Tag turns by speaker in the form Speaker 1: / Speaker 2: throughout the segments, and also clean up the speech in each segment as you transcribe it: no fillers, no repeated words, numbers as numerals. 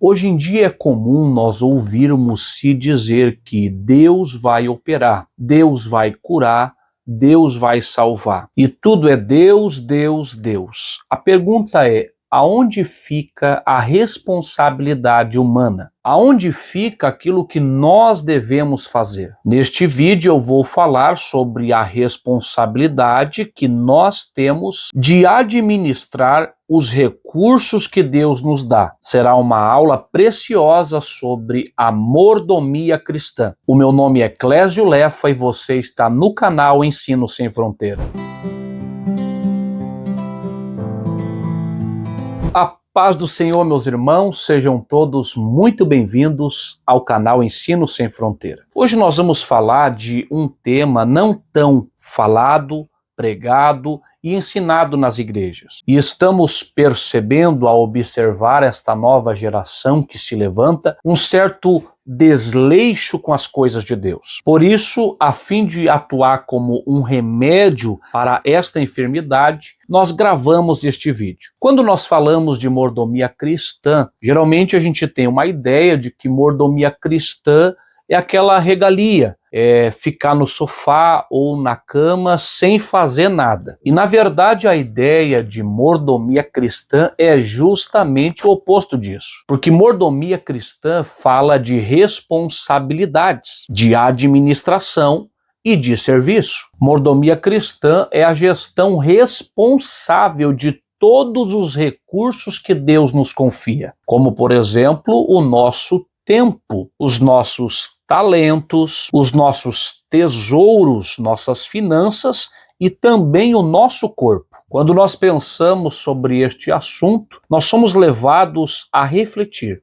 Speaker 1: Hoje em dia é comum nós ouvirmos se dizer que Deus vai operar, Deus vai curar, Deus vai salvar. E tudo é Deus, Deus, Deus. A pergunta é: aonde fica a responsabilidade humana? Aonde fica aquilo que nós devemos fazer? Neste vídeo eu vou falar sobre a responsabilidade que nós temos de administrar os recursos que Deus nos dá. Será uma aula preciosa sobre a mordomia cristã. O meu nome é Clésio Lefa e você está no canal Ensino Sem Fronteira. A paz do Senhor, meus irmãos, sejam todos muito bem-vindos ao canal Ensino Sem Fronteira. Hoje nós vamos falar de um tema não tão falado, pregado e ensinado nas igrejas. E estamos percebendo, ao observar esta nova geração que se levanta, um certo desleixo com as coisas de Deus. Por isso, a fim de atuar como um remédio para esta enfermidade, nós gravamos este vídeo. Quando nós falamos de mordomia cristã, geralmente a gente tem uma ideia de que mordomia cristã é aquela regalia, é ficar no sofá ou na cama sem fazer nada. E na verdade a ideia de mordomia cristã é justamente o oposto disso. Porque mordomia cristã fala de responsabilidades, de administração e de serviço. Mordomia cristã é a gestão responsável de todos os recursos que Deus nos confia, como por exemplo o nosso tempo, os nossos talentos, os nossos tesouros, nossas finanças e também o nosso corpo. Quando nós pensamos sobre este assunto, nós somos levados a refletir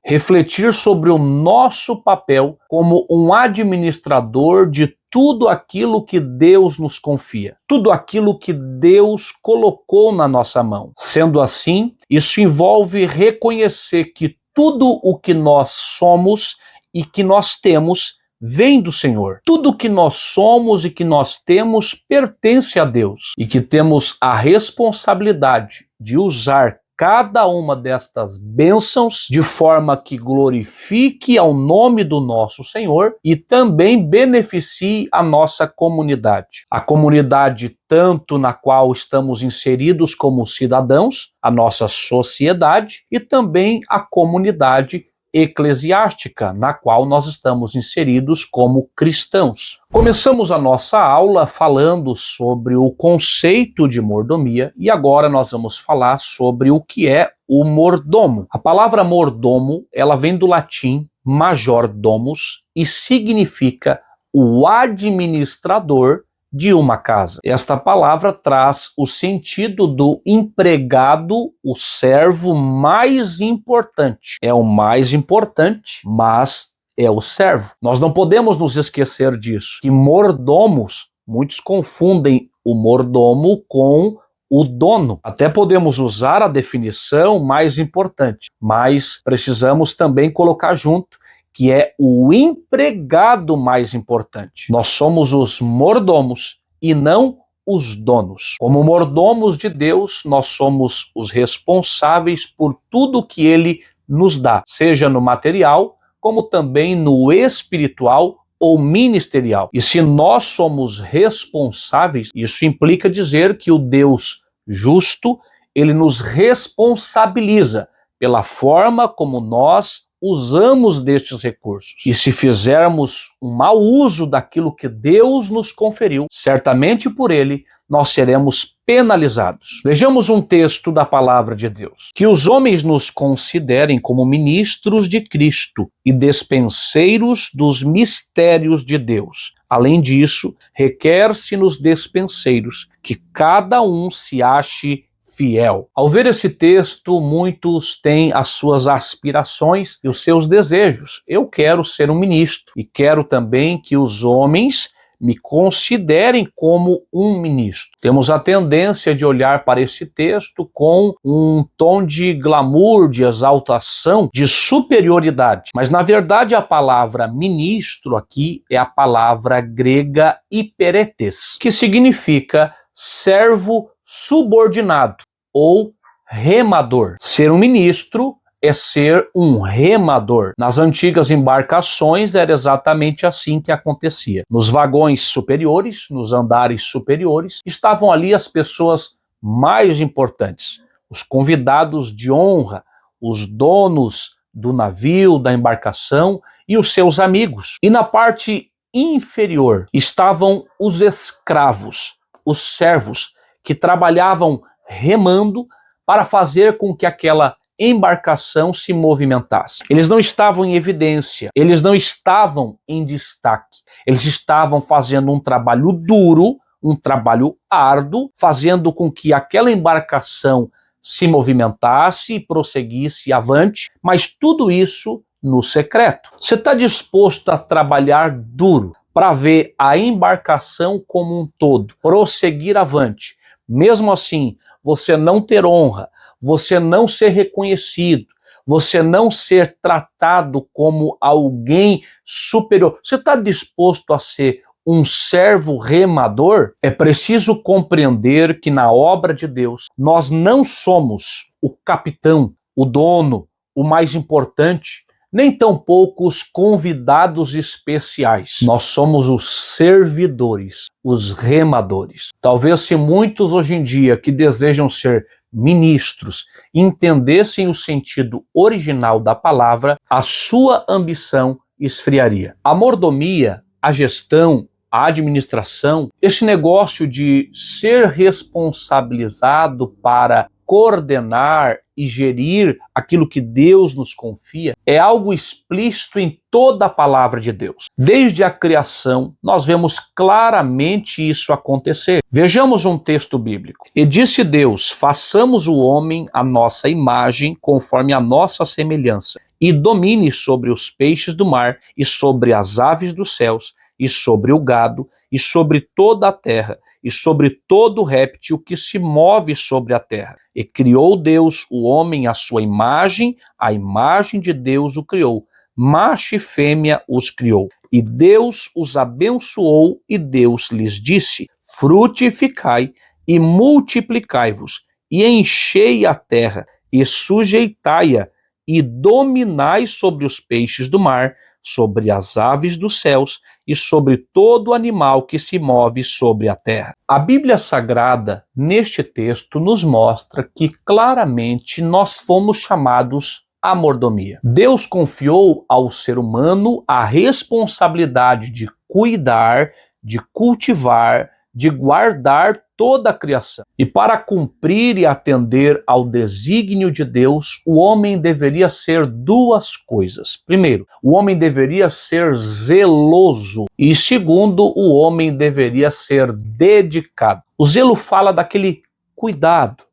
Speaker 1: sobre o nosso papel como um administrador de tudo aquilo que Deus nos confia, tudo aquilo que Deus colocou na nossa mão. Sendo assim, isso envolve reconhecer que tudo o que nós somos e que nós temos vem do Senhor. Tudo que nós somos e que nós temos pertence a Deus e que temos a responsabilidade de usar cada uma destas bênçãos de forma que glorifique ao nome do nosso Senhor e também beneficie a nossa comunidade. A comunidade tanto na qual estamos inseridos como cidadãos, a nossa sociedade e também a comunidade eclesiástica, na qual nós estamos inseridos como cristãos. Começamos a nossa aula falando sobre o conceito de mordomia e agora nós vamos falar sobre o que é o mordomo. A palavra mordomo, ela vem do latim major domus e significa o administrador de uma casa. Esta palavra traz o sentido do empregado, o servo mais importante. É o mais importante, mas é o servo. Nós não podemos nos esquecer disso. Que mordomos, muitos confundem o mordomo com o dono. Até podemos usar a definição mais importante, mas precisamos também colocar junto que é o empregado mais importante. Nós somos os mordomos e não os donos. Como mordomos de Deus, nós somos os responsáveis por tudo que Ele nos dá, seja no material, como também no espiritual ou ministerial. E se nós somos responsáveis, isso implica dizer que o Deus justo, Ele nos responsabiliza pela forma como nós usamos destes recursos. E se fizermos um mau uso daquilo que Deus nos conferiu, certamente por ele nós seremos penalizados. Vejamos um texto da palavra de Deus. Que os homens nos considerem como ministros de Cristo e despenseiros dos mistérios de Deus. Além disso, requer-se nos despenseiros que cada um se ache fiel. Ao ver esse texto, muitos têm as suas aspirações e os seus desejos. Eu quero ser um ministro e quero também que os homens me considerem como um ministro. Temos a tendência de olhar para esse texto com um tom de glamour, de exaltação, de superioridade. Mas, na verdade, a palavra ministro aqui é a palavra grega hiperetes, que significa servo subordinado ou remador. Ser um ministro é ser um remador. Nas antigas embarcações era exatamente assim que acontecia. Nos vagões superiores, nos andares superiores, estavam ali as pessoas mais importantes, os convidados de honra, os donos do navio, da embarcação e os seus amigos. E na parte inferior estavam os escravos, os servos, que trabalhavam remando para fazer com que aquela embarcação se movimentasse. Eles não estavam em evidência, eles não estavam em destaque, eles estavam fazendo um trabalho duro, um trabalho árduo, fazendo com que aquela embarcação se movimentasse e prosseguisse avante, mas tudo isso no secreto. Você está disposto a trabalhar duro para ver a embarcação como um todo prosseguir avante? Mesmo assim, você não ter honra, você não ser reconhecido, você não ser tratado como alguém superior. Você está disposto a ser um servo remador? É preciso compreender que na obra de Deus, nós não somos o capitão, o dono, o mais importante, nem tampouco os convidados especiais. Nós somos os servidores, os remadores. Talvez se muitos hoje em dia que desejam ser ministros entendessem o sentido original da palavra, a sua ambição esfriaria. A mordomia, a gestão, a administração, esse negócio de ser responsabilizado para coordenar e gerir aquilo que Deus nos confia, é algo explícito em toda a palavra de Deus. Desde a criação, nós vemos claramente isso acontecer. Vejamos um texto bíblico. E disse Deus: façamos o homem à nossa imagem, conforme a nossa semelhança, e domine sobre os peixes do mar, e sobre as aves dos céus, e sobre o gado, e sobre toda a terra, e sobre todo réptil que se move sobre a terra. E criou Deus o homem à sua imagem, a imagem de Deus o criou, macho e fêmea os criou. E Deus os abençoou, e Deus lhes disse: frutificai e multiplicai-vos, e enchei a terra, e sujeitai-a, e dominai sobre os peixes do mar, sobre as aves dos céus, e sobre todo animal que se move sobre a terra. A Bíblia Sagrada, neste texto, nos mostra que claramente nós fomos chamados à mordomia. Deus confiou ao ser humano a responsabilidade de cuidar, de cultivar, de guardar toda a criação. E para cumprir e atender ao desígnio de Deus, o homem deveria ser duas coisas. Primeiro, o homem deveria ser zeloso. E segundo, o homem deveria ser dedicado. O zelo fala daquele cuidado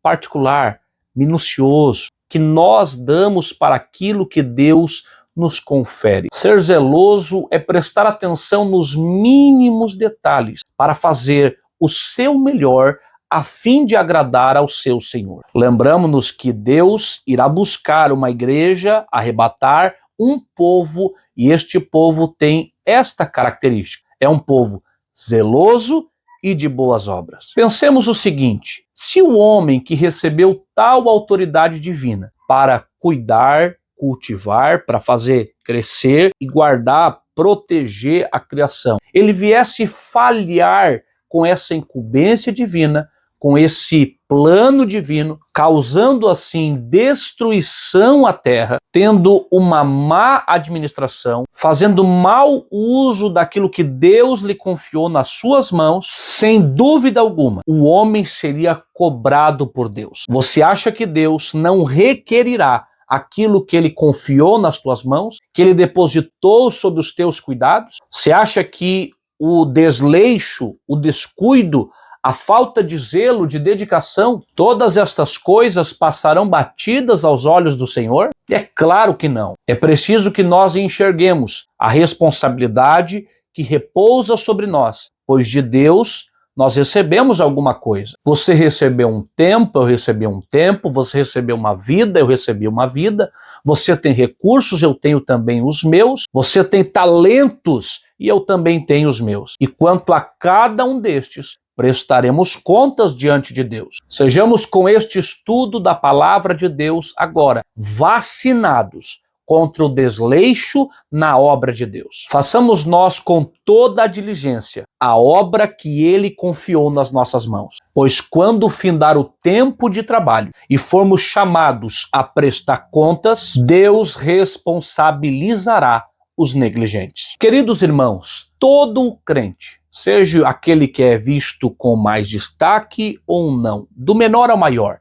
Speaker 1: particular, minucioso, que nós damos para aquilo que Deus nos confere. Ser zeloso é prestar atenção nos mínimos detalhes para fazer o seu melhor a fim de agradar ao seu Senhor. Lembramos-nos que Deus irá buscar uma igreja, arrebatar um povo, e este povo tem esta característica: é um povo zeloso e de boas obras. Pensemos o seguinte: se o homem que recebeu tal autoridade divina para cuidar, cultivar, para fazer crescer e guardar, proteger a criação, ele viesse falhar com essa incumbência divina, com esse plano divino, causando assim destruição à terra, tendo uma má administração, fazendo mau uso daquilo que Deus lhe confiou nas suas mãos, sem dúvida alguma, o homem seria cobrado por Deus. Você acha que Deus não requerirá aquilo que ele confiou nas tuas mãos, que ele depositou sob os teus cuidados? Você acha que o desleixo, o descuido, a falta de zelo, de dedicação, todas estas coisas passarão batidas aos olhos do Senhor? É claro que não. É preciso que nós enxerguemos a responsabilidade que repousa sobre nós, pois de Deus nós recebemos alguma coisa. Você recebeu um tempo, eu recebi um tempo, você recebeu uma vida, eu recebi uma vida, você tem recursos, eu tenho também os meus, você tem talentos e eu também tenho os meus. E quanto a cada um destes, prestaremos contas diante de Deus. Sejamos com este estudo da palavra de Deus agora vacinados contra o desleixo na obra de Deus. Façamos nós com toda a diligência a obra que Ele confiou nas nossas mãos. Pois quando findar o tempo de trabalho e formos chamados a prestar contas, Deus responsabilizará os negligentes. Queridos irmãos, todo crente, seja aquele que é visto com mais destaque ou não, do menor ao maior,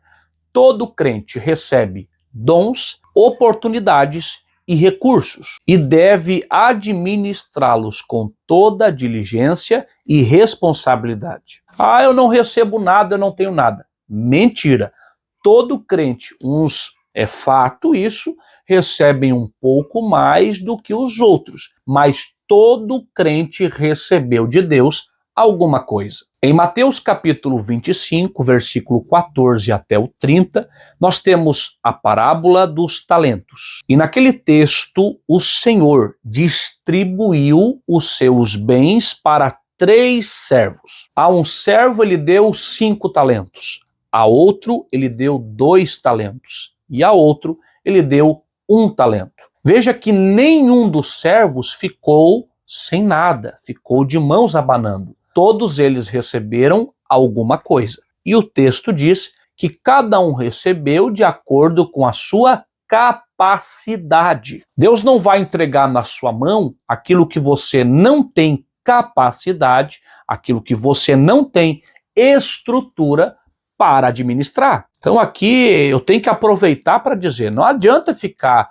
Speaker 1: todo crente recebe dons, oportunidades e recursos e deve administrá-los com toda a diligência e responsabilidade. Ah, eu não recebo nada, eu não tenho nada. Mentira. Todo crente, é fato isso, recebem um pouco mais do que os outros, mas todo crente recebeu de Deus alguma coisa. Em Mateus capítulo 25, versículo 14 até o 30, nós temos a parábola dos talentos. E naquele texto, o Senhor distribuiu os seus bens para 3 servos. A um servo ele deu 5 talentos, a outro ele deu 2 talentos e a outro ele deu 1 talento. Veja que nenhum dos servos ficou sem nada, ficou de mãos abanando. Todos eles receberam alguma coisa. E o texto diz que cada um recebeu de acordo com a sua capacidade. Deus não vai entregar na sua mão aquilo que você não tem capacidade, aquilo que você não tem estrutura para administrar. Então aqui eu tenho que aproveitar para dizer, não adianta ficar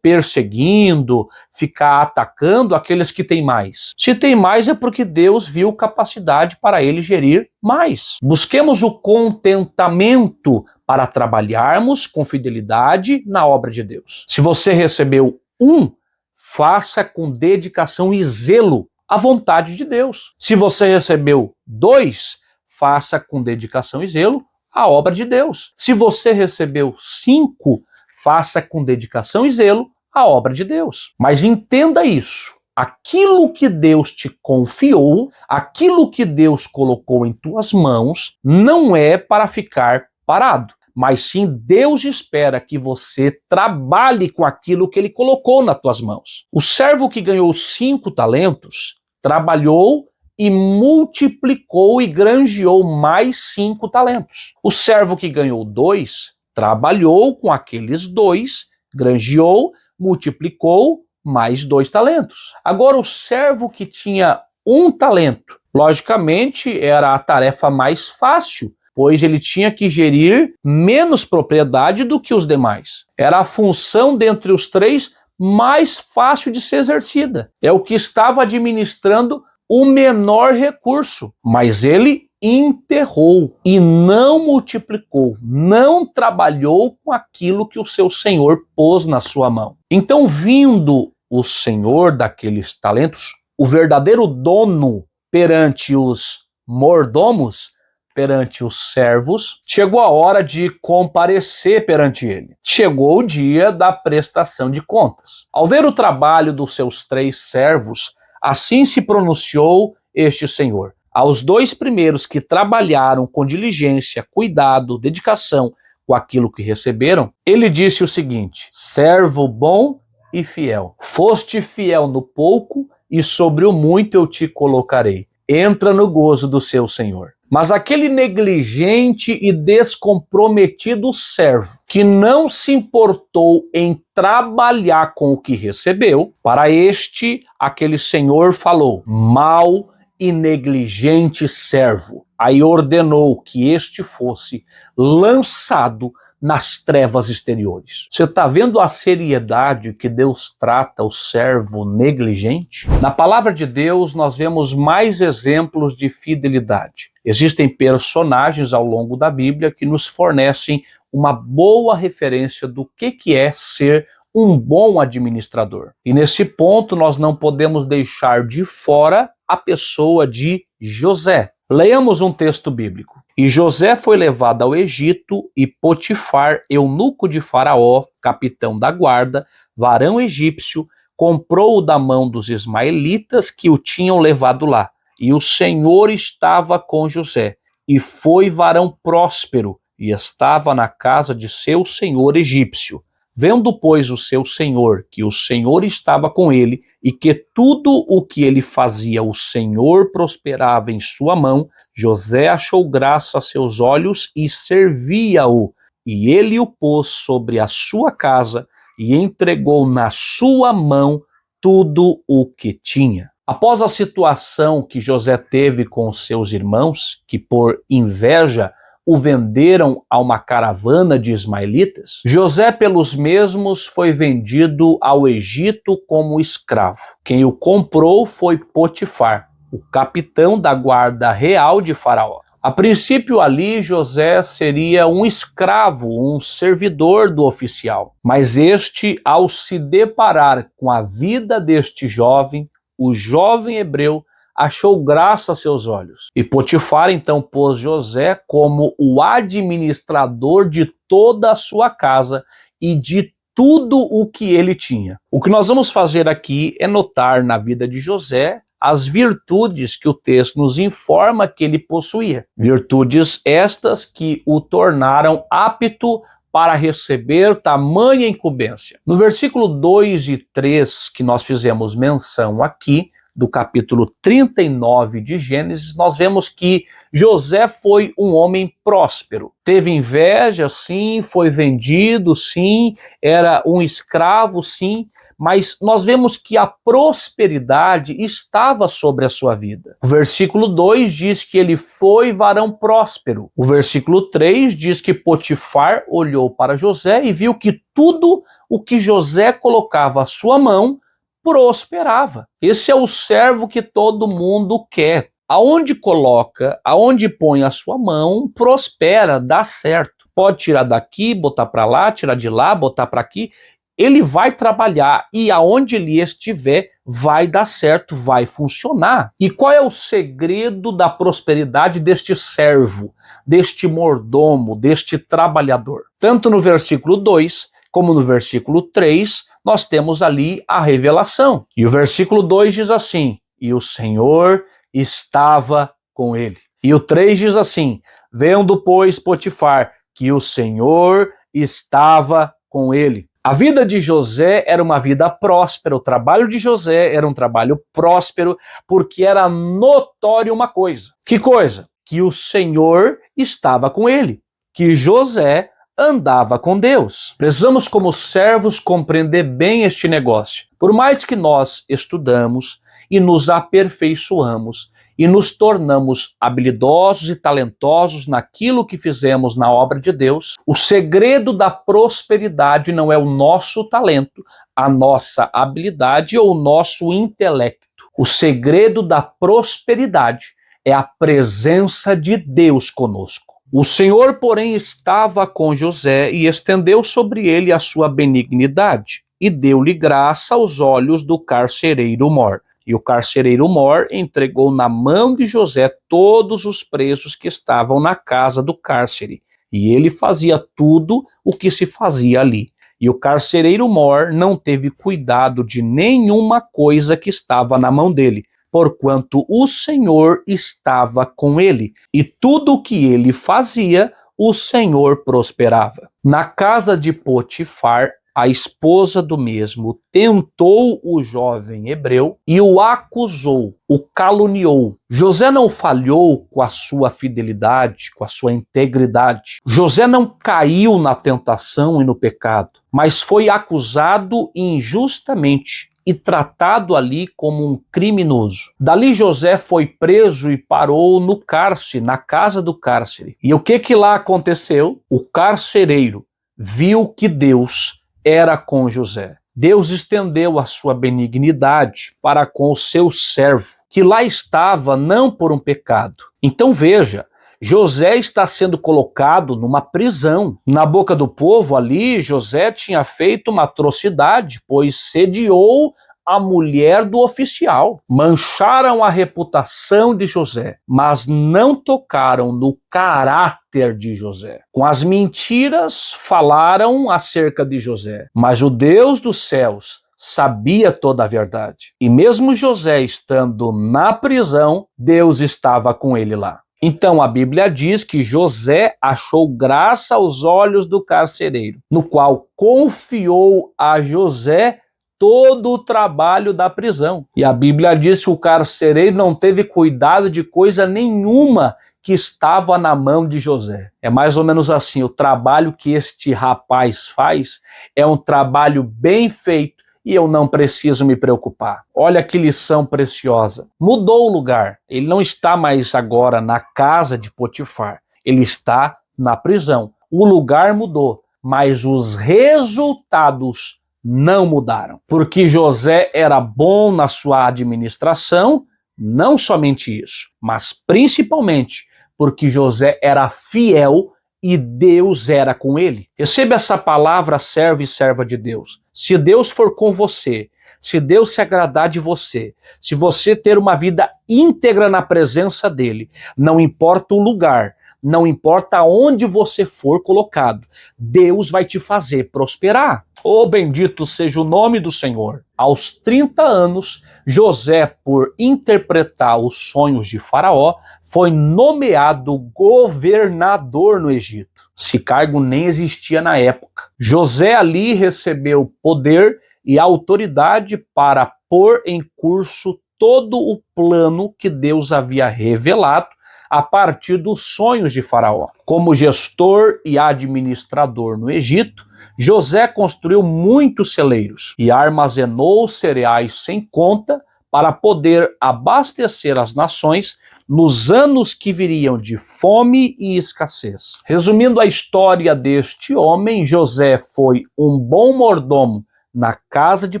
Speaker 1: perseguindo, ficar atacando aqueles que têm mais. Se tem mais é porque Deus viu capacidade para ele gerir mais. Busquemos o contentamento para trabalharmos com fidelidade na obra de Deus. Se você recebeu 1, faça com dedicação e zelo a vontade de Deus. Se você recebeu 2, faça com dedicação e zelo a obra de Deus. Se você recebeu 5, faça com dedicação e zelo a obra de Deus. Mas entenda isso. Aquilo que Deus te confiou, aquilo que Deus colocou em tuas mãos, não é para ficar parado. Mas sim, Deus espera que você trabalhe com aquilo que Ele colocou nas tuas mãos. O servo que ganhou 5 talentos, trabalhou e multiplicou e granjeou mais 5 talentos. O servo que ganhou 2, trabalhou com aqueles 2, granjeou, multiplicou, mais 2 talentos. Agora, o servo que tinha 1 talento, logicamente, era a tarefa mais fácil, pois ele tinha que gerir menos propriedade do que os demais. Era a função dentre os 3 mais fácil de ser exercida. É o que estava administrando o menor recurso, mas ele enterrou e não multiplicou, não trabalhou com aquilo que o seu senhor pôs na sua mão. Então, vindo o senhor daqueles talentos, o verdadeiro dono perante os mordomos, perante os servos, chegou a hora de comparecer perante ele. Chegou o dia da prestação de contas. Ao ver o trabalho dos seus 3 servos, assim se pronunciou este senhor: aos 2 primeiros que trabalharam com diligência, cuidado, dedicação com aquilo que receberam, ele disse o seguinte: servo bom e fiel, foste fiel no pouco e sobre o muito eu te colocarei. Entra no gozo do seu senhor. Mas aquele negligente e descomprometido servo, que não se importou em trabalhar com o que recebeu, para este, aquele senhor falou: mau e negligente servo. Aí ordenou que este fosse lançado nas trevas exteriores. Você está vendo a seriedade que Deus trata o servo negligente? Na palavra de Deus, nós vemos mais exemplos de fidelidade. Existem personagens ao longo da Bíblia que nos fornecem uma boa referência do que é ser um bom administrador. E nesse ponto, nós não podemos deixar de fora a pessoa de José. Leamos um texto bíblico. E José foi levado ao Egito, e Potifar, eunuco de Faraó, capitão da guarda, varão egípcio, comprou-o da mão dos ismaelitas que o tinham levado lá. e o Senhor estava com José, e foi varão próspero, e estava na casa de seu senhor egípcio. Vendo, pois, o seu senhor, que o Senhor estava com ele, e que tudo o que ele fazia o Senhor prosperava em sua mão, José achou graça a seus olhos e servia-o. E ele o pôs sobre a sua casa e entregou na sua mão tudo o que tinha. Após a situação que José teve com seus irmãos, que por inveja o venderam a uma caravana de ismaelitas, José pelos mesmos foi vendido ao Egito como escravo. Quem o comprou foi Potifar, o capitão da guarda real de Faraó. A princípio ali José seria um escravo, um servidor do oficial, mas este, ao se deparar com a vida deste jovem, o jovem hebreu achou graça a seus olhos. E Potifar então pôs José como o administrador de toda a sua casa e de tudo o que ele tinha. O que nós vamos fazer aqui é notar na vida de José as virtudes que o texto nos informa que ele possuía. Virtudes estas que o tornaram apto para receber tamanha incumbência. No versículo 2 e 3, que nós fizemos menção aqui, do capítulo 39 de Gênesis, nós vemos que José foi um homem próspero. Teve inveja, sim, foi vendido, sim, era um escravo, sim, mas nós vemos que a prosperidade estava sobre a sua vida. O versículo 2 diz que ele foi varão próspero. O versículo 3 diz que Potifar olhou para José e viu que tudo o que José colocava à sua mão prosperava. Esse é o servo que todo mundo quer. Aonde coloca, aonde põe a sua mão, prospera, dá certo. Pode tirar daqui, botar para lá, tirar de lá, botar para aqui. Ele vai trabalhar e aonde ele estiver vai dar certo, vai funcionar. E qual é o segredo da prosperidade deste servo, deste mordomo, deste trabalhador? Tanto no versículo 2 como no versículo 3, nós temos ali a revelação. E o versículo 2 diz assim: e o Senhor estava com ele. E o 3 diz assim: vendo, pois, Potifar, que o Senhor estava com ele. A vida de José era uma vida próspera, o trabalho de José era um trabalho próspero, porque era notório uma coisa. Que coisa? Que o Senhor estava com ele, que José andava com Deus. Precisamos, como servos, compreender bem este negócio. Por mais que nós estudamos e nos aperfeiçoamos e nos tornamos habilidosos e talentosos naquilo que fizemos na obra de Deus, o segredo da prosperidade não é o nosso talento, a nossa habilidade ou o nosso intelecto. O segredo da prosperidade é a presença de Deus conosco. O Senhor, porém, estava com José e estendeu sobre ele a sua benignidade e deu-lhe graça aos olhos do carcereiro mor. E o carcereiro mor entregou na mão de José todos os presos que estavam na casa do cárcere. E ele fazia tudo o que se fazia ali. E o carcereiro mor não teve cuidado de nenhuma coisa que estava na mão dele, porquanto o Senhor estava com ele, e tudo o que ele fazia, o Senhor prosperava. Na casa de Potifar, a esposa do mesmo tentou o jovem hebreu e o acusou, o caluniou. José não falhou com a sua fidelidade, com a sua integridade. José não caiu na tentação e no pecado, mas foi acusado injustamente e tratado ali como um criminoso. Dali José foi preso e parou no cárcere, na casa do cárcere. E o que lá aconteceu? O carcereiro viu que Deus era com José. Deus estendeu a sua benignidade para com o seu servo, que lá estava não por um pecado. Então veja, José está sendo colocado numa prisão. Na boca do povo ali, José tinha feito uma atrocidade, pois sediou a mulher do oficial. Mancharam a reputação de José, mas não tocaram no caráter de José. Com as mentiras falaram acerca de José, mas o Deus dos céus sabia toda a verdade. E mesmo José estando na prisão, Deus estava com ele lá. Então a Bíblia diz que José achou graça aos olhos do carcereiro, no qual confiou a José todo o trabalho da prisão. E a Bíblia diz que o carcereiro não teve cuidado de coisa nenhuma que estava na mão de José. É mais ou menos assim, o trabalho que este rapaz faz é um trabalho bem feito e eu não preciso me preocupar. Olha que lição preciosa. Mudou o lugar. Ele não está mais agora na casa de Potifar. Ele está na prisão. O lugar mudou, mas os resultados não mudaram. Porque José era bom na sua administração, não somente isso, mas principalmente porque José era fiel e Deus era com ele. Receba essa palavra, servo e serva de Deus. Se Deus for com você, se Deus se agradar de você, se você ter uma vida íntegra na presença dele, não importa o lugar, não importa onde você for colocado, Deus vai te fazer prosperar. Oh, bendito seja o nome do Senhor. Aos 30 anos, José, por interpretar os sonhos de Faraó, foi nomeado governador no Egito. Esse cargo nem existia na época. José ali recebeu poder e autoridade para pôr em curso todo o plano que Deus havia revelado a partir dos sonhos de Faraó. Como gestor e administrador no Egito, José construiu muitos celeiros e armazenou cereais sem conta para poder abastecer as nações nos anos que viriam de fome e escassez. Resumindo a história deste homem, José foi um bom mordomo na casa de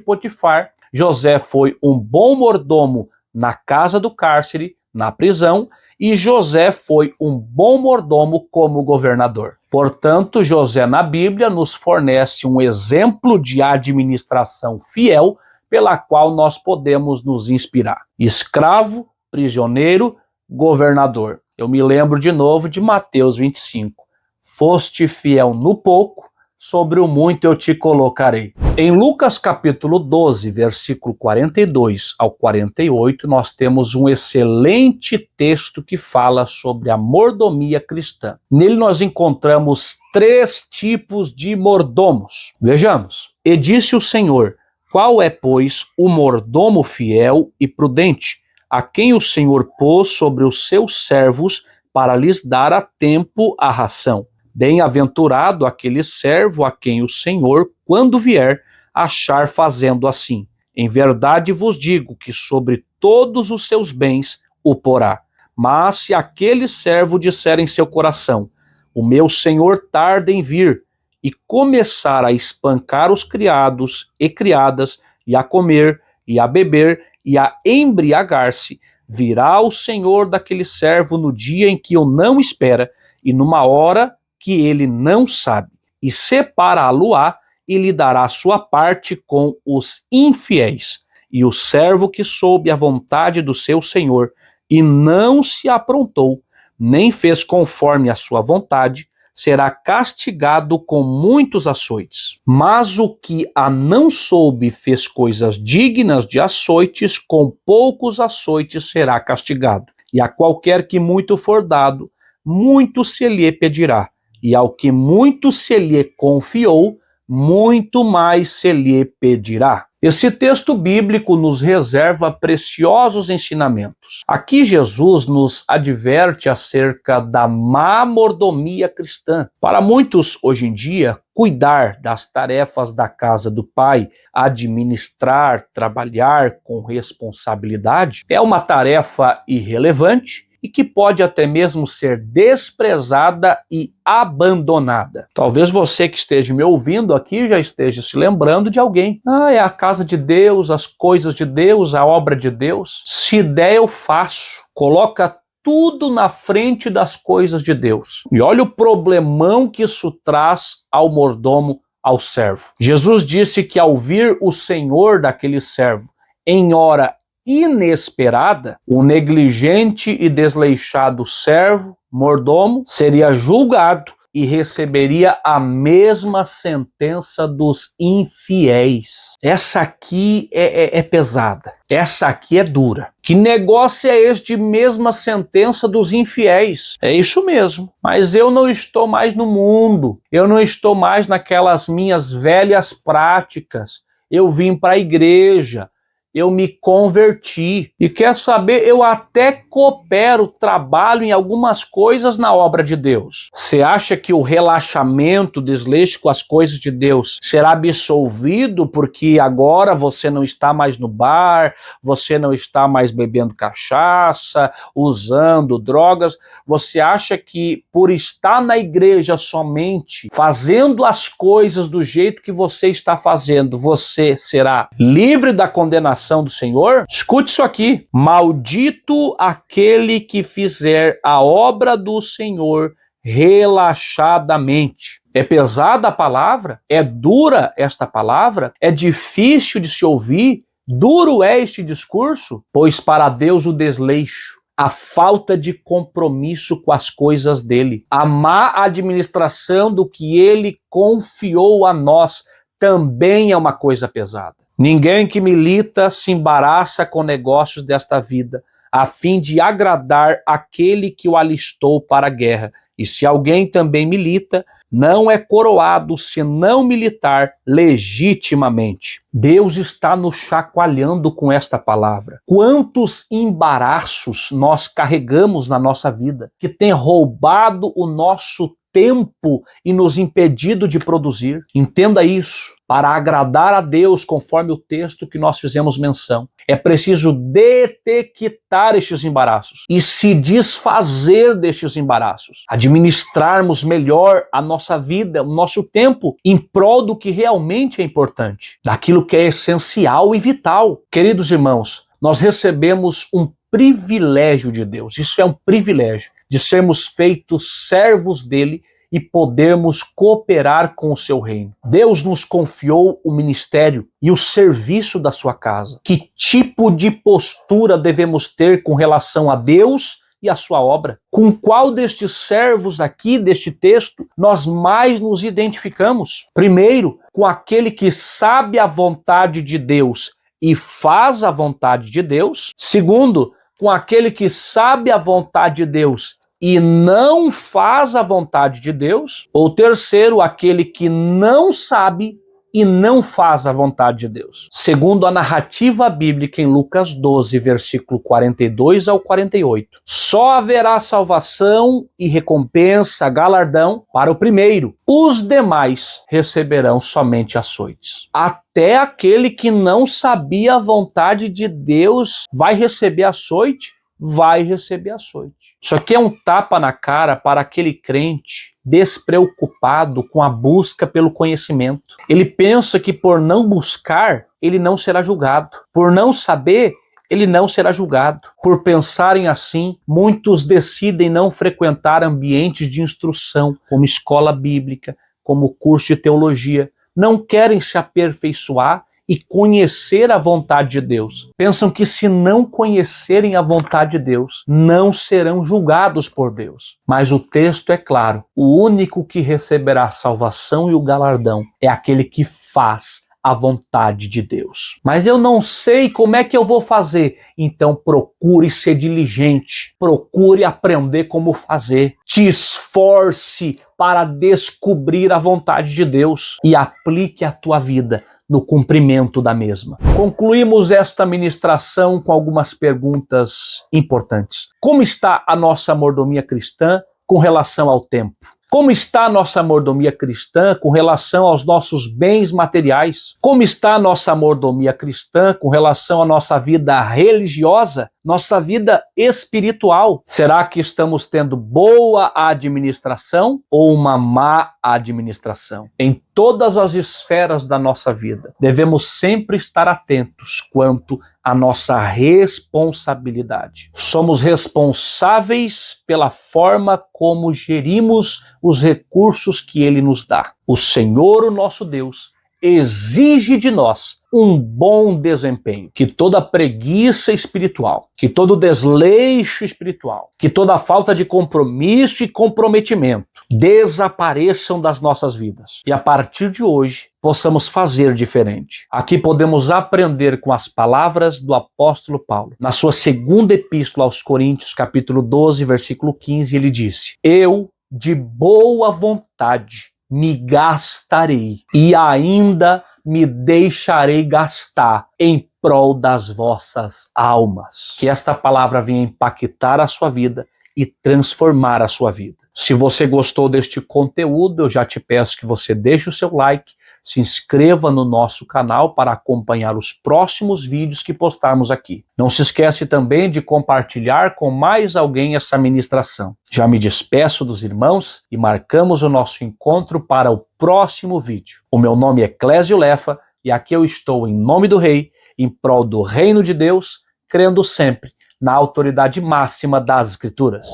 Speaker 1: Potifar, José foi um bom mordomo na casa do cárcere, na prisão, e José foi um bom mordomo como governador. Portanto, José na Bíblia nos fornece um exemplo de administração fiel pela qual nós podemos nos inspirar. Escravo, prisioneiro, governador. Eu me lembro de novo de Mateus 25. Foste fiel no pouco, sobre o muito eu te colocarei. Em Lucas capítulo 12, versículo 42 ao 48, nós temos um excelente texto que fala sobre a mordomia cristã. Nele nós encontramos 3 tipos de mordomos. Vejamos. E disse o Senhor: qual é, pois, o mordomo fiel e prudente, a quem o Senhor pôs sobre os seus servos para lhes dar a tempo a ração? Bem-aventurado aquele servo a quem o Senhor, quando vier, achar fazendo assim. Em verdade vos digo que sobre todos os seus bens o porá. Mas se aquele servo disser em seu coração: o meu senhor tarda em vir, e começar a espancar os criados e criadas, e a comer, e a beber, e a embriagar-se, virá o senhor daquele servo no dia em que o não espera, e numa hora que ele não sabe, e separá-lo-á, e lhe dará sua parte com os infiéis. E o servo que soube a vontade do seu senhor, e não se aprontou, nem fez conforme a sua vontade, será castigado com muitos açoites. Mas o que a não soube fez coisas dignas de açoites, com poucos açoites será castigado. E a qualquer que muito for dado, muito se lhe pedirá. E ao que muito se lhe confiou, muito mais se lhe pedirá. Esse texto bíblico nos reserva preciosos ensinamentos. Aqui Jesus nos adverte acerca da má mordomia cristã. Para muitos, hoje em dia, cuidar das tarefas da casa do Pai, administrar, trabalhar com responsabilidade, é uma tarefa irrelevante e que pode até mesmo ser desprezada e abandonada. Talvez você que esteja me ouvindo aqui já esteja se lembrando de alguém. É a casa de Deus, as coisas de Deus, a obra de Deus. Se der, eu faço. Coloca tudo na frente das coisas de Deus. E olha o problemão que isso traz ao mordomo, ao servo. Jesus disse que ao vir o Senhor daquele servo em hora inesperada, o negligente e desleixado servo, mordomo, seria julgado e receberia a mesma sentença dos infiéis. Essa aqui é pesada. Essa aqui é dura. Que negócio é esse de mesma sentença dos infiéis? É isso mesmo. Mas eu não estou mais no mundo. Eu não estou mais naquelas minhas velhas práticas. Eu vim para a igreja. Eu me converti. E quer saber, eu até coopero, trabalho em algumas coisas na obra de Deus. Você acha que o relaxamento, desleixo com as coisas de Deus será absolvido porque agora você não está mais no bar, você não está mais bebendo cachaça, usando drogas? Você acha que por estar na igreja somente, fazendo as coisas do jeito que você está fazendo, você será livre da condenação do Senhor? Escute isso aqui: maldito aquele que fizer a obra do Senhor relaxadamente. É pesada a palavra? É dura esta palavra? É difícil de se ouvir? Duro é este discurso? Pois para Deus o desleixo, a falta de compromisso com as coisas dele, a má administração do que ele confiou a nós também é uma coisa pesada. Ninguém que milita se embaraça com negócios desta vida, a fim de agradar aquele que o alistou para a guerra. E se alguém também milita, não é coroado se não militar legitimamente. Deus está nos chacoalhando com esta palavra. Quantos embaraços nós carregamos na nossa vida, que tem roubado o nosso tempo e nos impedido de produzir. Entenda isso. Para agradar a Deus, conforme o texto que nós fizemos menção, é preciso detectar estes embaraços e se desfazer destes embaraços. Administrarmos melhor a nossa vida, o nosso tempo, em prol do que realmente é importante, daquilo que é essencial e vital. Queridos irmãos, nós recebemos um privilégio de Deus. Isso é um privilégio de sermos feitos servos dele e podermos cooperar com o seu reino. Deus nos confiou o ministério e o serviço da sua casa. Que tipo de postura devemos ter com relação a Deus e a sua obra? Com qual destes servos aqui, deste texto, nós mais nos identificamos? Primeiro, com aquele que sabe a vontade de Deus e faz a vontade de Deus. Segundo, com aquele que sabe a vontade de Deus e não faz a vontade de Deus. Ou terceiro, aquele que não sabe e não faz a vontade de Deus. Segundo a narrativa bíblica em Lucas 12, versículo 42 ao 48, só haverá salvação e recompensa, galardão para o primeiro. Os demais receberão somente açoites. Até aquele que não sabia a vontade de Deus vai receber açoite? Vai receber açoite. Isso aqui é um tapa na cara para aquele crente despreocupado com a busca pelo conhecimento. Ele pensa que por não buscar, ele não será julgado. Por não saber, ele não será julgado. Por pensarem assim, muitos decidem não frequentar ambientes de instrução, como escola bíblica, como curso de teologia. Não querem se aperfeiçoar e conhecer a vontade de Deus. Pensam que se não conhecerem a vontade de Deus, não serão julgados por Deus. Mas o texto é claro: o único que receberá a salvação e o galardão é aquele que faz a vontade de Deus. Mas eu não sei como é que eu vou fazer. Então procure ser diligente, procure aprender como fazer. Te esforce para descobrir a vontade de Deus e aplique a tua vida no cumprimento da mesma. Concluímos esta ministração com algumas perguntas importantes. Como está a nossa mordomia cristã com relação ao tempo? Como está a nossa mordomia cristã com relação aos nossos bens materiais? Como está a nossa mordomia cristã com relação à nossa vida religiosa, nossa vida espiritual? Será que estamos tendo boa administração ou uma má administração? Em todas as esferas da nossa vida, devemos sempre estar atentos quanto à nossa responsabilidade. Somos responsáveis pela forma como gerimos os recursos que Ele nos dá. O Senhor, o nosso Deus, exige de nós um bom desempenho, que toda preguiça espiritual, que todo desleixo espiritual, que toda falta de compromisso e comprometimento desapareçam das nossas vidas. E a partir de hoje, possamos fazer diferente. Aqui podemos aprender com as palavras do apóstolo Paulo. Na sua segunda epístola aos Coríntios, capítulo 12, versículo 15, ele disse: Eu, de boa vontade, me gastarei e ainda me deixarei gastar em prol das vossas almas. Que esta palavra venha impactar a sua vida e transformar a sua vida. Se você gostou deste conteúdo, eu já te peço que você deixe o seu like, se inscreva no nosso canal para acompanhar os próximos vídeos que postarmos aqui. Não se esquece também de compartilhar com mais alguém essa ministração. Já me despeço dos irmãos e marcamos o nosso encontro para o próximo vídeo. O meu nome é Clésio Lefa e aqui eu estou em nome do Rei, em prol do reino de Deus, crendo sempre na autoridade máxima das Escrituras.